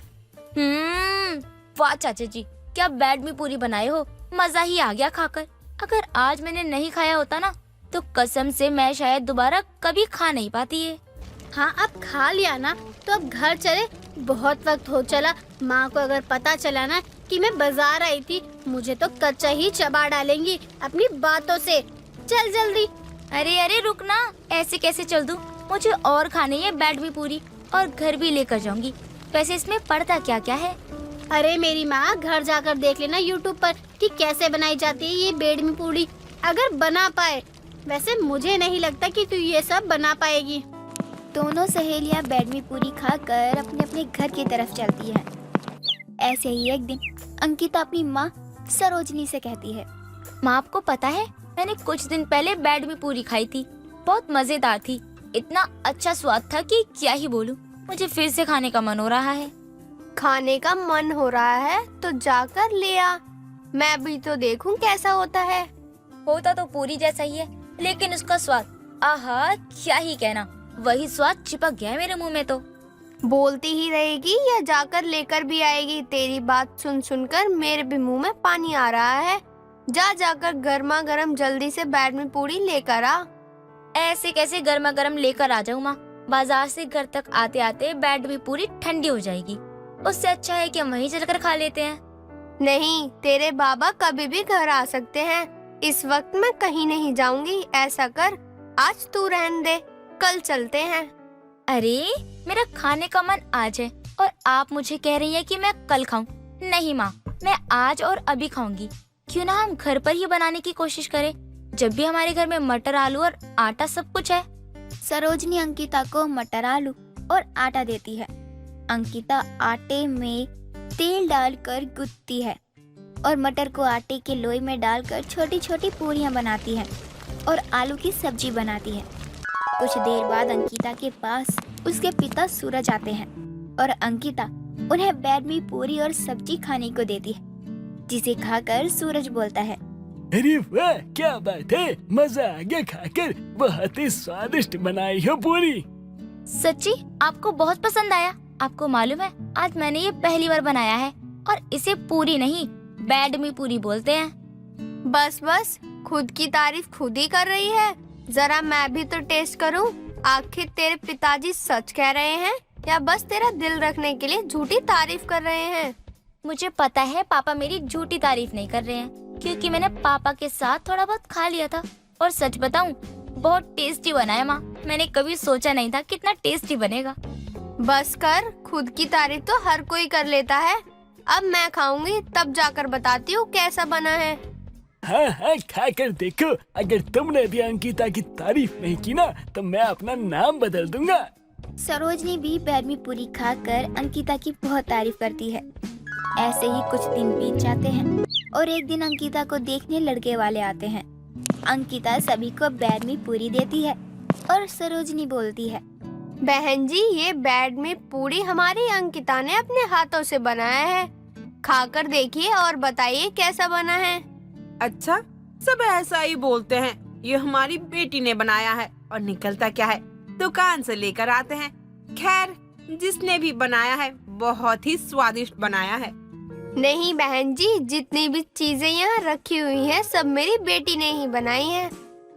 वाह चाचा जी, क्या बेड में पूरी बनाए हो, मजा ही आ गया खाकर। अगर आज मैंने नहीं खाया होता ना, तो कसम से मैं शायद दोबारा कभी खा नहीं पाती है। हाँ, अब खा लिया ना तो अब घर चले। बहुत वक्त हो चला। माँ को अगर पता चला ना कि मैं बाजार आई थी, मुझे तो कच्चा ही चबा डालेंगी अपनी बातों से। चल जल्दी। अरे अरे रुक ना, ऐसे कैसे चल दूं? मुझे और खानी है बेड में पूरी, और घर भी लेकर जाऊंगी। वैसे इसमें पड़ता क्या क्या है? अरे मेरी माँ, घर जाकर देख लेना यूट्यूब पर कि कैसे बनाई जाती है ये बेड में पूरी, अगर बना पाए। वैसे मुझे नहीं लगता कि तू ये सब बना पाएगी। दोनों सहेलियां बेड में पूरी खाकर अपने अपने घर की तरफ चलती हैं। ऐसे ही एक दिन अंकिता अपनी माँ सरोजनी से कहती है, माँ आपको पता है, मैंने कुछ दिन पहले बेड में पूरी खाई थी, बहुत मजेदार थी। इतना अच्छा स्वाद था कि क्या ही बोलूं। मुझे फिर से खाने का मन हो रहा है। खाने का मन हो रहा है तो जाकर ले आ, मैं भी तो देखूं कैसा होता है। होता तो पूरी जैसा ही है, लेकिन उसका स्वाद, आहा, क्या ही कहना। वही स्वाद चिपक गया मेरे मुंह में। तो बोलती ही रहेगी या जाकर लेकर भी आएगी? तेरी बात सुन सुनकर मेरे भी मुंह में पानी आ रहा है। जा जाकर गर्मा गर्म जल्दी से बेड में पूरी लेकर आ। ऐसे कैसे गर्मा गर्म लेकर आ जाऊँ माँ? बाजार से घर तक आते आते बेड में पूरी ठंडी हो जाएगी। उससे अच्छा है कि हम वहीं चलकर खा लेते हैं। नहीं, तेरे बाबा कभी भी घर आ सकते हैं। इस वक्त मैं कहीं नहीं जाऊंगी। ऐसा कर, आज तू रहने दे, कल चलते हैं। अरे मेरा खाने का मन आज है और आप मुझे कह रही हैं कि मैं कल खाऊं? नहीं माँ, मैं आज और अभी खाऊंगी। क्यों ना हम घर पर ही बनाने की कोशिश करें, जब भी हमारे घर में मटर, आलू और आटा सब कुछ है। सरोजनी अंकिता को मटर, आलू और आटा देती है। अंकिता आटे में तेल डालकर गूंथती है और मटर को आटे के लोई में डालकर छोटी छोटी पूरियां बनाती है और आलू की सब्जी बनाती है। कुछ देर बाद अंकिता के पास उसके पिता सूरज आते हैं और अंकिता उन्हें बेड में पूरी और सब्जी खाने को देती है, जिसे खाकर सूरज बोलता है, अरे वाह, क्या बात है, मजा आ गया खाकर। बहुत ही स्वादिष्ट बनाई हो पूरी। सच्ची आपको बहुत पसंद आया? आपको मालूम है, आज मैंने ये पहली बार बनाया है और इसे पूरी नहीं, बेड में पूरी बोलते हैं। बस बस, खुद की तारीफ खुद ही कर रही है। जरा मैं भी तो टेस्ट करूं। आखिर तेरे पिताजी सच कह रहे हैं या बस तेरा दिल रखने के लिए झूठी तारीफ कर रहे हैं? मुझे पता है पापा मेरी झूठी तारीफ नहीं कर रहे हैं, क्योंकि मैंने पापा के साथ थोड़ा बहुत खा लिया था। और सच बताऊं, बहुत टेस्टी बना है माँ। मैंने कभी सोचा नहीं था कितना टेस्टी बनेगा। बस कर, खुद की तारीफ तो हर कोई कर लेता है। अब मैं खाऊंगी, तब जाकर बताती हूँ कैसा बना है। हाँ हाँ, खा कर देखो। अगर तुमने भी अंकिता की तारीफ नहीं की ना, तो मैं अपना नाम बदल दूंगा। सरोजनी भी बेड में पूरी खाकर अंकिता की बहुत तारीफ करती है। ऐसे ही कुछ दिन बीत जाते हैं और एक दिन अंकिता को देखने लड़के वाले आते हैं। अंकिता सभी को बेड में पूरी देती है और सरोजनी बोलती है, बहन जी, ये बेड में पूरी हमारी अंकिता ने अपने हाथों से बनाया है। खाकर देखिए और बताइए कैसा बना है। अच्छा, सब ऐसा ही बोलते हैं। ये हमारी बेटी ने बनाया है और निकलता क्या है, दुकान से लेकर आते हैं। खैर, जिसने भी बनाया है बहुत ही स्वादिष्ट बनाया है। नहीं बहन जी, जितनी भी चीजें यहाँ रखी हुई हैं, सब मेरी बेटी ने ही बनाई हैं।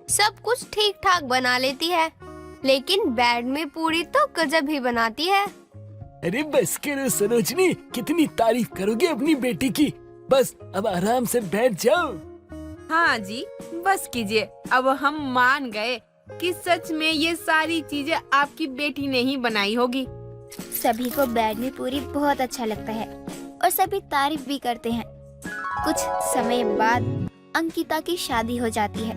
सब कुछ ठीक ठाक बना लेती है, लेकिन बेड में पूरी तो गजब ही बनाती है। अरे बस करो सरोजनी, कितनी तारीफ करोगे अपनी बेटी की। बस अब आराम से बैठ जाओ। हाँ जी, बस कीजिए। अब हम मान गए कि सच में ये सारी चीजें आपकी बेटी ने ही बनाई होगी। सभी को बेड में पूरी बहुत अच्छा लगता है और सभी तारीफ भी करते हैं। कुछ समय बाद अंकिता की शादी हो जाती है।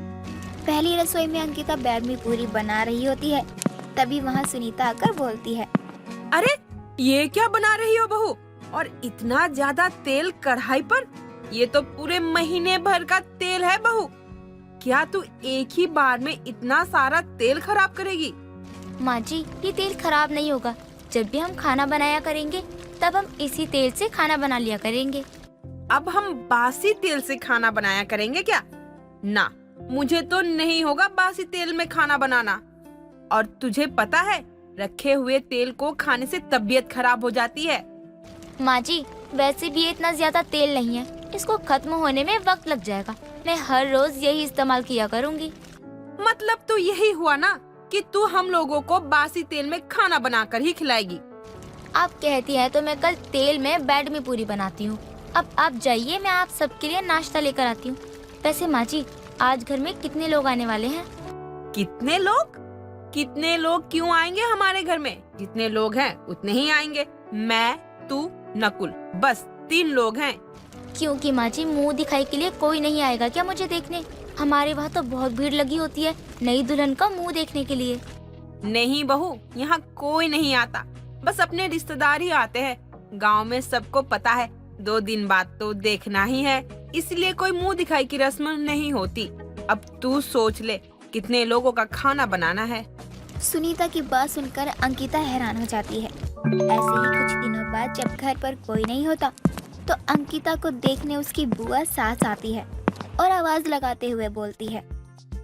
पहली रसोई में अंकिता बैड में पूरी बना रही होती है। तभी वहाँ सुनीता आकर बोलती है, अरे ये क्या बना रही हो बहू, और इतना ज्यादा तेल कढ़ाई पर? ये तो पूरे महीने भर का तेल है बहू। क्या तू एक ही बार में इतना सारा तेल खराब करेगी? माँ जी, ये तेल खराब नहीं होगा। जब भी हम खाना बनाया करेंगे तब हम इसी तेल से खाना बना लिया करेंगे। अब हम बासी तेल से खाना बनाया करेंगे क्या? ना, मुझे तो नहीं होगा बासी तेल में खाना बनाना। और तुझे पता है, रखे हुए तेल को खाने से तबीयत खराब हो जाती है। माँ जी, वैसे भी ये इतना ज्यादा तेल नहीं है, इसको खत्म होने में वक्त लग जाएगा। मैं हर रोज यही इस्तेमाल किया करूँगी। मतलब तो यही हुआ ना कि तू हम लोगों को बासी तेल में खाना बनाकर ही खिलाएगी। आप कहती हैं तो मैं कल तेल में बैड में पूरी बनाती हूँ। अब आप जाइए, मैं आप सबके लिए नाश्ता लेकर आती हूँ। वैसे माँ जी, आज घर में कितने लोग आने वाले हैं? कितने लोग? कितने लोग क्यों आएंगे हमारे घर में? जितने लोग हैं उतने ही आएंगे। मैं, तू, नकुल, बस 3 लोग हैं। क्योंकि माँ जी, मुँह दिखाई के लिए कोई नहीं आएगा क्या मुझे देखने? हमारे वहाँ तो बहुत भीड़ लगी होती है नई दुल्हन का मुँह देखने के लिए। नहीं बहू, यहाँ कोई नहीं आता, बस अपने रिश्तेदार ही आते हैं। गांव में सबको पता है 2 दिन बाद तो देखना ही है, इसलिए कोई मुंह दिखाई की रस्म नहीं होती। अब तू सोच ले कितने लोगों का खाना बनाना है। सुनीता की बात सुनकर अंकिता हैरान हो जाती है। ऐसे ही कुछ दिनों बाद जब घर पर कोई नहीं होता तो अंकिता को देखने उसकी बुआ सास आती है और आवाज लगाते हुए बोलती है,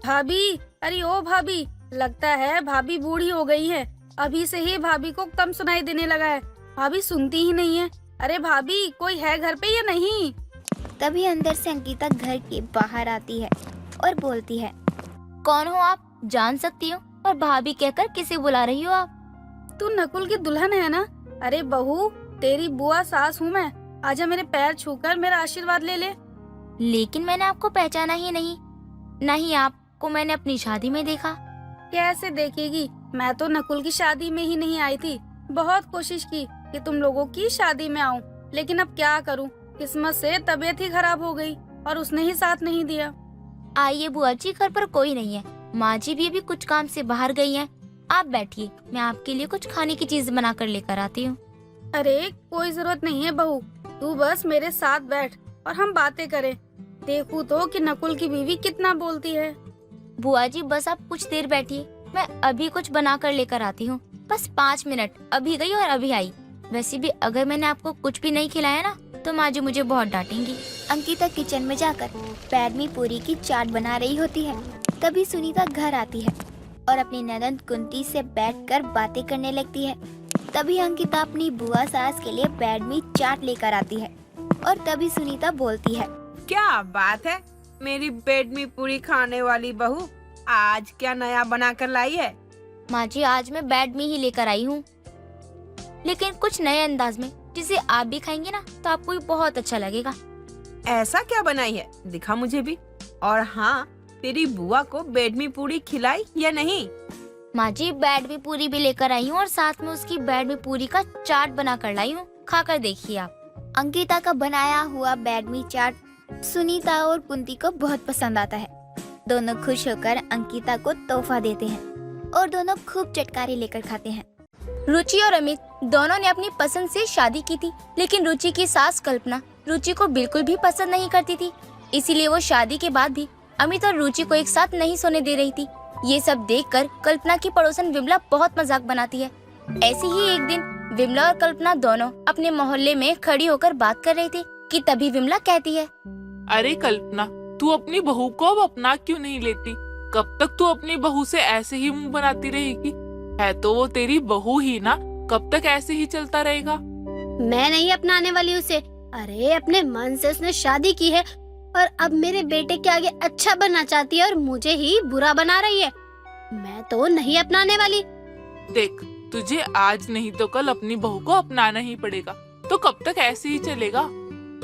भाभी, अरे ओ भाभी, लगता है भाभी बूढ़ी हो गई है। अभी से ही भाभी को कम सुनाई देने लगा है। भाभी सुनती ही नहीं है। अरे भाभी, कोई है घर पे या नहीं? तभी अंदर से अंकिता घर के बाहर आती है और बोलती है, कौन हो आप, जान सकती हूँ? और भाभी कहकर किसे बुला रही हो आप? तू नकुल की दुल्हन है ना? अरे बहू, तेरी बुआ सास हूँ मैं। आजा मेरे पैर छूकर मेरा आशीर्वाद ले ले। लेकिन मैंने आपको पहचाना ही नहीं। नहीं, आपको मैंने अपनी शादी में देखा। कैसे देखेगी? मैं तो नकुल की शादी में ही नहीं आई थी। बहुत कोशिश की कि तुम लोगों की शादी में आऊं, लेकिन अब क्या करूं, किस्मत से तबीयत ही खराब हो गई और उसने ही साथ नहीं दिया। आइए बुआ जी, घर पर कोई नहीं है। माँ जी भी अभी कुछ काम से बाहर गई हैं। आप बैठिए, मैं आपके लिए कुछ खाने की चीज बना कर लेकर आती हूँ। अरे कोई जरूरत नहीं है बहू, तू बस मेरे साथ बैठ और हम बातें करें। देखूं तो कि नकुल की बीवी कितना बोलती है। बुआ जी, बस आप कुछ देर बैठिए, मैं अभी कुछ बना कर लेकर आती हूँ। बस 5 मिनट, अभी गई और अभी आई। वैसे भी अगर मैंने आपको कुछ भी नहीं खिलाया ना तो माँ जी मुझे बहुत डांटेंगी। अंकिता किचन में जाकर बैड में पूरी की चाट बना रही होती है। तभी सुनीता घर आती है और अपनी ननद कुंती से बैठकर बातें करने लगती है। तभी अंकिता अपनी बुआ सास के लिए बैड में चाट लेकर आती है और तभी सुनीता बोलती है, क्या बात है, मेरी बेड में पूरी खाने वाली बहू आज क्या नया बना कर लाई है? माँ जी, आज मैं बैड में ही लेकर आई हूँ, लेकिन कुछ नए अंदाज में, जिसे आप भी खाएंगे ना तो आपको भी बहुत अच्छा लगेगा। ऐसा क्या बनाई है, दिखा मुझे भी। और हाँ, तेरी बुआ को बेड में पूरी खिलाई या नहीं? माँ जी, बैड में पूरी भी लेकर आई हूँ और साथ में उसकी बैड में पूरी का चाट बना कर लाई हूँ, खाकर देखिए आप। अंकिता का बनाया हुआ बैड में चाट सुनीता और कुंती को बहुत पसंद आता है। दोनों खुश होकर अंकिता को तोहफा देते हैं और दोनों खूब चटकारे लेकर खाते हैं। रुचि और अमित दोनों ने अपनी पसंद से शादी की थी, लेकिन रुचि की सास कल्पना रुचि को बिल्कुल भी पसंद नहीं करती थी। इसीलिए वो शादी के बाद भी अमित और रुचि को एक साथ नहीं सोने दे रही थी। ये सब देखकर कल्पना की पड़ोसन विमला बहुत मजाक बनाती है। ऐसे ही एक दिन विमला और कल्पना दोनों अपने मोहल्ले में खड़ी होकर बात कर रही थी कि तभी विमला कहती है, अरे कल्पना, तू अपनी बहू को अब अपना क्यों नहीं लेती? कब तक तू अपनी बहू से ऐसे ही मुंह बनाती रहेगी? है तो वो तेरी बहू ही ना, कब तक ऐसे ही चलता रहेगा? मैं नहीं अपनाने वाली उसे। अरे अपने मन से उसने शादी की है और अब मेरे बेटे के आगे अच्छा बनना चाहती है और मुझे ही बुरा बना रही है। मैं तो नहीं अपनाने वाली। देख, तुझे आज नहीं तो कल अपनी बहू को अपनाना ही पड़ेगा। तो कब तक ऐसे ही चलेगा?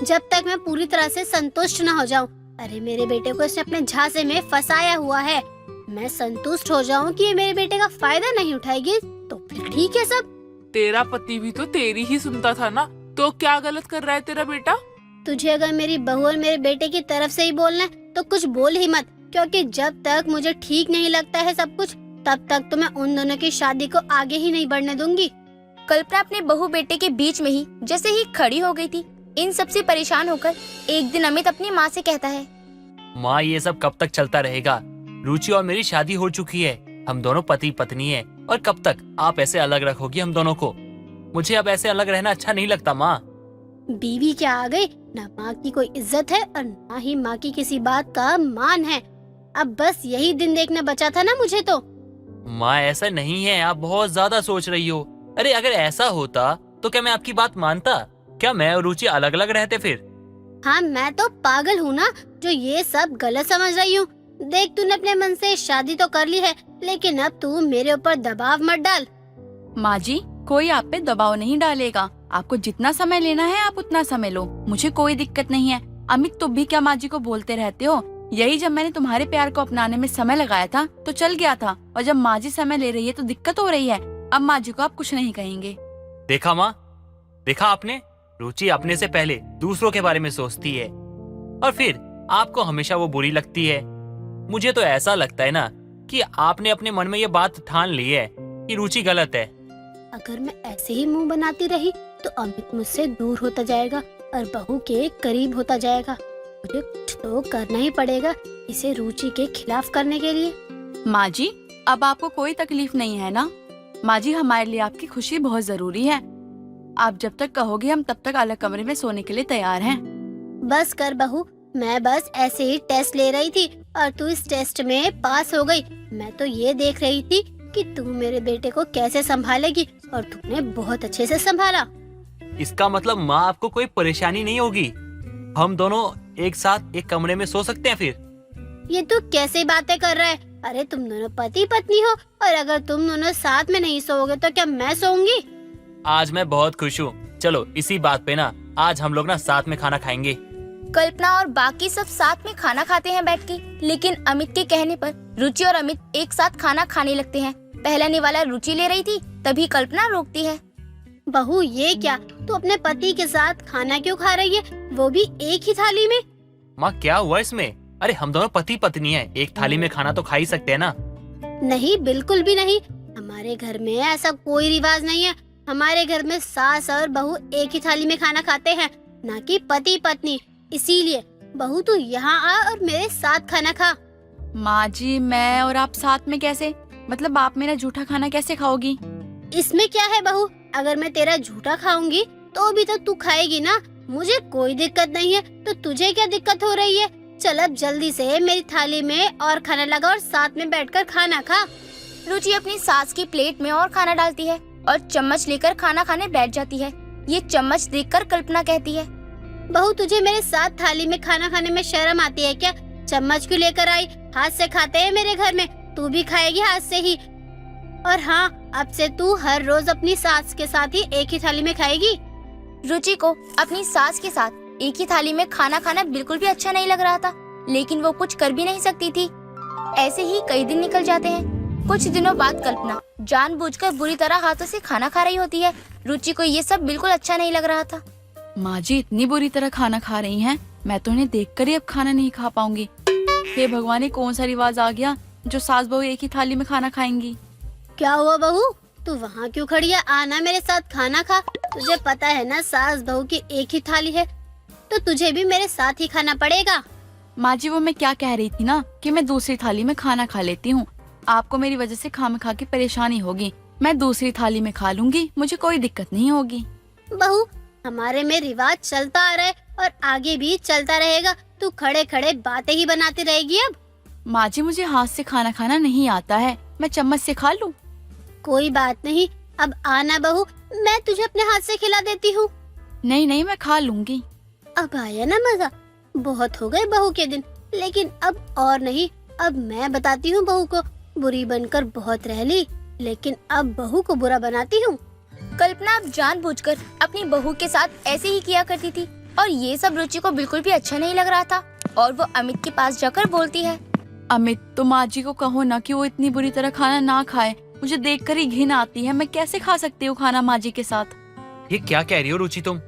जब तक मैं पूरी तरह से संतुष्ट न हो जाऊं। अरे मेरे बेटे को इसने अपने झांसे में फंसाया हुआ है। मैं संतुष्ट हो जाऊं कि ये मेरे बेटे का फायदा नहीं उठाएगी तो फिर ठीक है सब। तेरा पति भी तो तेरी ही सुनता था ना, तो क्या गलत कर रहा है तेरा बेटा? तुझे अगर मेरी बहू और मेरे बेटे की तरफ से ही बोलना है तो कुछ बोल ही मत, क्योंकि जब तक मुझे ठीक नहीं लगता है सब कुछ, तब तक तो मैं उन दोनों की शादी को आगे ही नहीं बढ़ने दूंगी। कल्पना अपने बहू बेटे के बीच में ही जैसे ही खड़ी हो गई थी। इन सब से परेशान होकर एक दिन अमित अपनी माँ से कहता है, माँ ये सब कब तक चलता रहेगा? रुचि और मेरी शादी हो चुकी है, हम दोनों पति पत्नी हैं, और कब तक आप ऐसे अलग रखोगी हम दोनों को? मुझे अब ऐसे अलग रहना अच्छा नहीं लगता माँ। बीवी क्या आ गई, ना माँ की कोई इज्जत है और ना ही माँ की किसी बात का मान है। अब बस यही दिन देखना बचा था ना मुझे तो। माँ ऐसा नहीं है, आप बहुत ज्यादा सोच रही हो। अरे अगर ऐसा होता तो क्या मैं आपकी बात मानता? क्या मैं और रुचि अलग अलग रहते फिर? हाँ, मैं तो पागल हूँ ना जो ये सब गलत समझ रही हूँ। देख, तूने अपने मन से शादी तो कर ली है, लेकिन अब तू मेरे ऊपर दबाव मत डाल। माँ जी, कोई आप पे दबाव नहीं डालेगा। आपको जितना समय लेना है आप उतना समय लो, मुझे कोई दिक्कत नहीं है। अमित, तुम भी क्या माँ जी को बोलते रहते हो? यही जब मैंने तुम्हारे प्यार को अपनाने में समय लगाया था तो चल गया था, और जब माँ जी समय ले रही है तो दिक्कत हो रही है। अब माँ जी को आप कुछ नहीं कहेंगे। देखा माँ, देखा आपने? रुचि अपने से पहले दूसरों के बारे में सोचती है और फिर आपको हमेशा वो बुरी लगती है। मुझे तो ऐसा लगता है ना कि आपने अपने मन में ये बात ठान ली है कि रुचि गलत है। अगर मैं ऐसे ही मुंह बनाती रही तो अमित मुझसे दूर होता जाएगा और बहू के करीब होता जाएगा। मुझे कुछ तो करना ही पड़ेगा इसे रुचि के खिलाफ करने के लिए। माँ जी, अब आपको कोई तकलीफ नहीं है ना? माँ जी, हमारे लिए आपकी खुशी बहुत जरूरी है। आप जब तक कहोगे हम तब तक अलग कमरे में सोने के लिए तैयार हैं। बस कर बहू, मैं बस ऐसे ही टेस्ट ले रही थी और तू इस टेस्ट में पास हो गई। मैं तो ये देख रही थी कि तू मेरे बेटे को कैसे संभालेगी, और तूने बहुत अच्छे से संभाला। इसका मतलब माँ आपको कोई परेशानी नहीं होगी? हम दोनों एक साथ एक कमरे में सो सकते हैं फिर? ये तू कैसे बातें कर रहा है? अरे तुम दोनों पति पत्नी हो, और अगर तुम दोनों साथ में नहीं सोओगे तो क्या मैं सोऊंगी? आज मैं बहुत खुश हूँ। चलो इसी बात पे ना आज हम लोग ना साथ में खाना खाएंगे। कल्पना और बाकी सब साथ में खाना खाते हैं बैठ के, लेकिन अमित के कहने पर रुचि और अमित एक साथ खाना खाने लगते हैं। पहला निवाला रुचि ले रही थी, तभी कल्पना रोकती है। बहू, ये क्या, तू अपने पति के साथ खाना क्यों खा रही है, वो भी एक ही थाली में? माँ क्या हुआ इसमें? अरे हम दोनों पति पत्नी हैं, एक थाली में खाना तो खा ही सकते हैं ना। नहीं, बिल्कुल भी नहीं। हमारे घर में ऐसा कोई रिवाज नहीं है। हमारे घर में सास और बहू एक ही थाली में खाना खाते हैं, ना कि पति पत्नी। इसीलिए बहू तू यहाँ आ और मेरे साथ खाना खा। माँ जी, मैं और आप साथ में कैसे? मतलब आप मेरा जूठा खाना कैसे खाओगी? इसमें क्या है बहू, अगर मैं तेरा झूठा खाऊंगी तो भी तो तू खाएगी ना। मुझे कोई दिक्कत नहीं है, तो तुझे क्या दिक्कत हो रही है? चल अब जल्दी से मेरी थाली में और खाना लगा और साथ में बैठकर खाना खा। रुचि अपनी सास की प्लेट में और खाना डालती है और चम्मच लेकर खाना खाने बैठ जाती है। ये चम्मच देखकर कल्पना कहती है, बहू तुझे मेरे साथ थाली में खाना खाने में शर्म आती है क्या? चम्मच क्यों लेकर आई? हाथ से खाते हैं मेरे घर में, तू भी खाएगी हाथ से ही। और हाँ, अब से तू हर रोज अपनी सास के साथ ही एक ही थाली में खाएगी। रुचि को अपनी सास के साथ एक ही थाली में खाना खाना बिल्कुल भी अच्छा नहीं लग रहा था, लेकिन वो कुछ कर भी नहीं सकती थी। ऐसे ही कई दिन निकल जाते हैं। कुछ दिनों बाद कल्पना जानबूझकर बुरी तरह हाथों से खाना खा रही होती है। रुचि को ये सब बिल्कुल अच्छा नहीं लग रहा था। माँ जी, इतनी बुरी तरह खाना खा रही हैं, मैं तो इन्हें देखकर ही अब खाना नहीं खा पाऊंगी। हे भगवान, ये कौन सा रिवाज आ गया जो सास बहू एक ही थाली में खाना खाएंगी? क्या हुआ बहू, तू वहाँ क्यों खड़ी है? आना मेरे साथ खाना खा। तुझे पता है ना सास बहू की एक ही थाली है, तो तुझे भी मेरे साथ ही खाना पड़ेगा। माँ जी, वो मैं क्या कह रही थी ना कि मैं दूसरी थाली में खाना खा लेती हूँ। आपको मेरी वजह से खाना खा के परेशानी होगी, मैं दूसरी थाली में खा लूंगी, मुझे कोई दिक्कत नहीं होगी। बहू, हमारे में रिवाज चलता आ रहा है और आगे भी चलता रहेगा। तू खड़े खड़े बातें ही बनाती रहेगी अब। माँ जी, मुझे हाथ से खाना खाना नहीं आता है, मैं चम्मच से खा लूं। कोई बात नहीं, अब आना बहू, मैं तुझे अपने हाथ से खिला देती हूँ। नहीं नहीं, मैं खा लूंगी। अब आया ना मजा? बहुत हो गए बहू के दिन, लेकिन अब और नहीं। अब मैं बताती हूँ बहू को। बुरी बनकर बहुत रह ली, लेकिन अब बहू को बुरा बनाती हूँ। कल्पना अब जानबूझकर अपनी बहू के साथ ऐसे ही किया करती थी और ये सब रुचि को बिल्कुल भी अच्छा नहीं लग रहा था और वो अमित के पास जाकर बोलती है, अमित, तो माँ जी को कहो ना कि वो इतनी बुरी तरह खाना ना खाए, मुझे देखकर ही घिन आती है। मैं कैसे खा सकती हूँ खाना माँ जी के साथ? ये क्या कह रही हो रुचि तुम?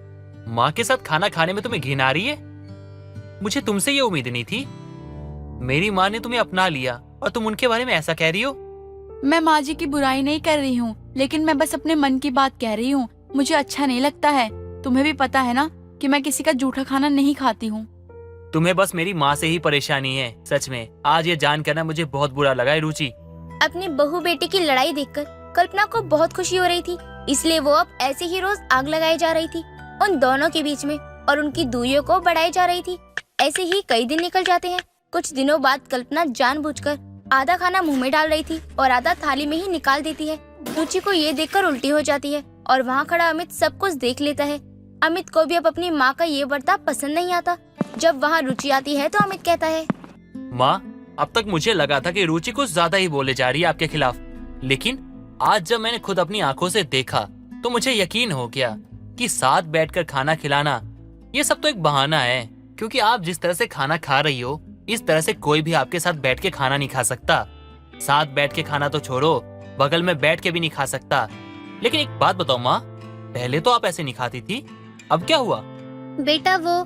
माँ के साथ खाना खाने में तुम्हें घिन आ रही है? मुझे तुमसे ये उम्मीद नहीं थी। मेरी माँ ने तुम्हें अपना लिया और तुम उनके बारे में ऐसा कह रही हो। मैं माँ जी की बुराई नहीं कर रही हूँ, लेकिन मैं बस अपने मन की बात कह रही हूँ। मुझे अच्छा नहीं लगता है। तुम्हें भी पता है ना कि मैं किसी का जूठा खाना नहीं खाती हूँ। तुम्हें बस मेरी माँ से ही परेशानी है। सच में आज ये जान करना मुझे बहुत बुरा लगा है रुचि। अपनी बहू बेटी की लड़ाई देखकर कल्पना को बहुत खुशी हो रही थी, इसलिए वो अब ऐसे ही रोज आग लगाई जा रही थी उन दोनों के बीच में और उनकी दूरियों को बढ़ाई जा रही थी। ऐसे ही कई दिन निकल जाते हैं। कुछ दिनों बाद कल्पना जानबूझकर आधा खाना मुंह में डाल रही थी और आधा थाली में ही निकाल देती है। रुचि को ये देखकर उल्टी हो जाती है और वहाँ खड़ा अमित सब कुछ देख लेता है। अमित को भी अब अपनी माँ का ये बर्ताव पसंद नहीं आता। जब वहाँ रुचि आती है तो अमित कहता है, माँ, अब तक मुझे लगा था कि रुचि कुछ ज्यादा ही बोले जा रही है आपके खिलाफ, लेकिन आज जब मैंने खुद अपनी आंखों से देखा तो मुझे यकीन हो गया कि साथ बैठकर खाना खिलाना ये सब तो एक बहाना है। क्योंकि आप जिस तरह से खाना खा रही हो, इस तरह से कोई भी आपके साथ बैठ के खाना नहीं खा सकता। साथ बैठ के खाना तो छोड़ो, बगल में बैठ के भी नहीं खा सकता। लेकिन एक बात बताओ माँ, पहले तो आप ऐसे नहीं खाती थी, अब क्या हुआ? बेटा वो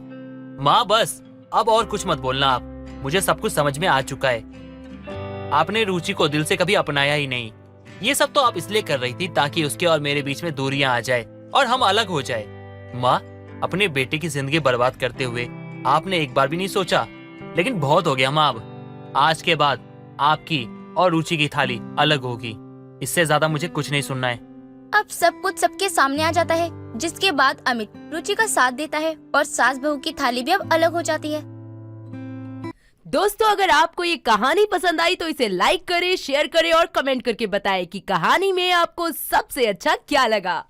माँ बस, अब और कुछ मत बोलना आप। मुझे सब कुछ समझ में आ चुका है। आपने रुचि को दिल से कभी अपनाया ही नहीं। ये सब तो आप इसलिए कर रही थी ताकि उसके और मेरे बीच में दूरियां आ जाए और हम अलग हो जाए। माँ, अपने बेटे की जिंदगी बर्बाद करते हुए आपने एक बार भी नहीं सोचा। लेकिन बहुत हो गया माँ, अब आज के बाद आपकी और रुचि की थाली अलग होगी। इससे ज्यादा मुझे कुछ नहीं सुनना है। अब सब कुछ सबके सामने आ जाता है, जिसके बाद अमित रुचि का साथ देता है और सास बहू की थाली भी अब अलग हो जाती है। दोस्तों, अगर आपको ये कहानी पसंद आई तो इसे लाइक करें, शेयर करें और कमेंट करके बताएं कि कहानी में आपको सबसे अच्छा क्या लगा।